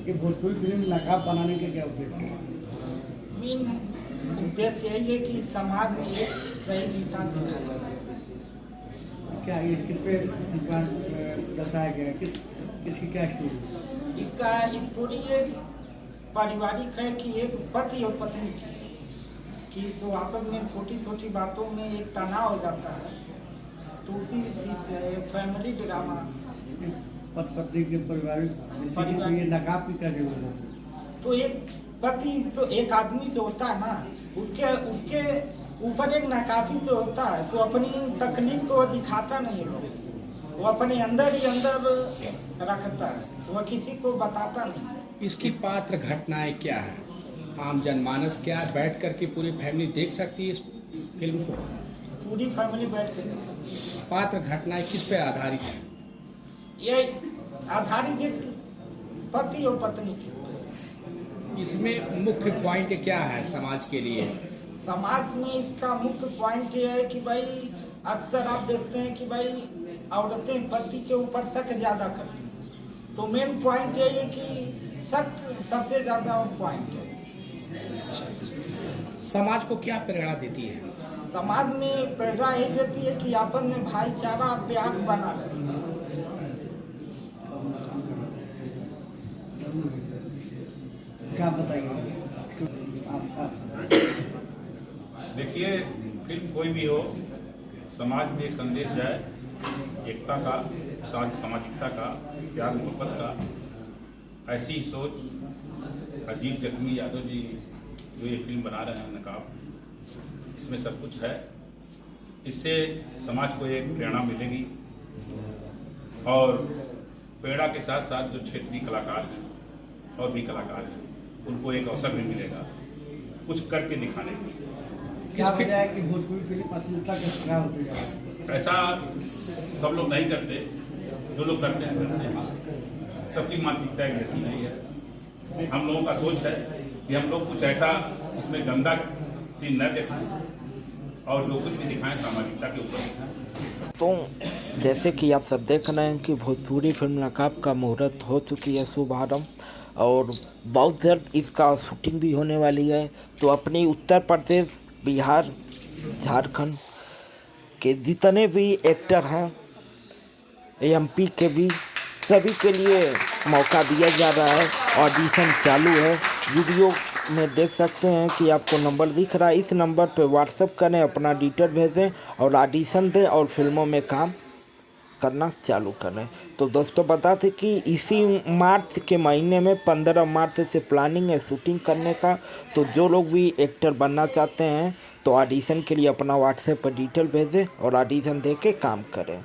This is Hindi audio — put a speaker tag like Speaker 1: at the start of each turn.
Speaker 1: कि भोजपुरी फिल्म नकाब बनाने के क्या उद्देश्य है?
Speaker 2: मेन उद्देश्य यही है कि समाज में एक सही इंसान दिखाया जाए।
Speaker 1: क्या ये किस पे दर्शाया गया है? किसकी क्या स्टोरी?
Speaker 2: इसका स्टोरी ये पारिवारिक है कि एक पति और पत्नी की जो आपस में छोटी छोटी बातों में एक तनाव हो जाता है, तो उसी फैमिली ड्रामा।
Speaker 1: पति पत्नी के पारिवारिक ये नकाब की क्या जरूरत है?
Speaker 2: तो एक पति तो एक आदमी से होता है ना, उसके उसके ऊपर एक नकाबी तो होता है जो अपनी तकलीफ को दिखाता नहीं है, वो अपने अंदर ही अंदर रखता है, वो किसी को बताता नहीं।
Speaker 3: इसकी पात्र घटनाएं क्या है, आम जनमानस क्या है, बैठ कर के पूरी फैमिली देख सकती है इस फिल्म को?
Speaker 2: पूरी फैमिली बैठ के देखती।
Speaker 3: पात्र घटनाएं किस पे आधारित है?
Speaker 2: ये आधारित एक पति और पत्नी की।
Speaker 3: इसमें मुख्य पॉइंट क्या है समाज के लिए?
Speaker 2: समाज में इसका मुख्य पॉइंट ये है कि भाई अक्सर आप देखते हैं कि भाई औरतें पति के ऊपर शक ज्यादा करती हैं, तो मेन पॉइंट ये है कि शक सबसे ज्यादा पॉइंट है।
Speaker 3: समाज को क्या प्रेरणा देती है?
Speaker 2: समाज में प्रेरणा यही देती है कि आपस में भाईचारा प्यार बना रहे।
Speaker 1: क्या बताइए?
Speaker 4: देखिए, फिल्म कोई भी हो, समाज में एक संदेश जाए, एकता का, सामाजिकता का, प्यार मोहब्बत का। ऐसी सोच अजीत जख्मी यादव जी जो ये फिल्म बना रहे हैं नकाब, इसमें सब कुछ है। इससे समाज को एक प्रेरणा मिलेगी और प्रेरणा के साथ साथ जो क्षेत्रीय कलाकार हैं और भी कलाकार हैं उनको एक अवसर भी मिलेगा कुछ करके दिखाने की।
Speaker 1: क्या वजह है कि भोजपुरी फिल्म अश्लीलता का शिकार होते जा रहा है?
Speaker 4: ऐसा सब लोग नहीं करते, जो लोग करते हैं। सबकी मानसिकता एक ऐसी नहीं है। हम लोगों का सोच है कि हम लोग कुछ ऐसा इसमें गंदा सीन न दिखाएं और जो कुछ भी दिखाएं सामाजिकता के ऊपर दिखाएं।
Speaker 5: तो जैसे कि आप सब देख रहे हैं कि भोजपुरी फिल्म नकाब का मुहूर्त हो चुकी है शुभारंभ, और बहुत जल्द इसका शूटिंग भी होने वाली है। तो अपनी उत्तर प्रदेश, बिहार, झारखंड के जितने भी एक्टर हैं, एमपी के भी, सभी के लिए मौका दिया जा रहा है। ऑडिशन चालू है। वीडियो में देख सकते हैं कि आपको नंबर दिख रहा है, इस नंबर पे व्हाट्सएप करें, अपना डिटेल भेजें और ऑडिशन दें और फिल्मों में काम करना चालू करें। तो दोस्तों बता दें कि इसी मार्च के महीने में 15 मार्च से प्लानिंग है शूटिंग करने का। तो जो लोग भी एक्टर बनना चाहते हैं तो ऑडिशन के लिए अपना व्हाट्सएप पर डिटेल भेजें और ऑडिशन दे के काम करें।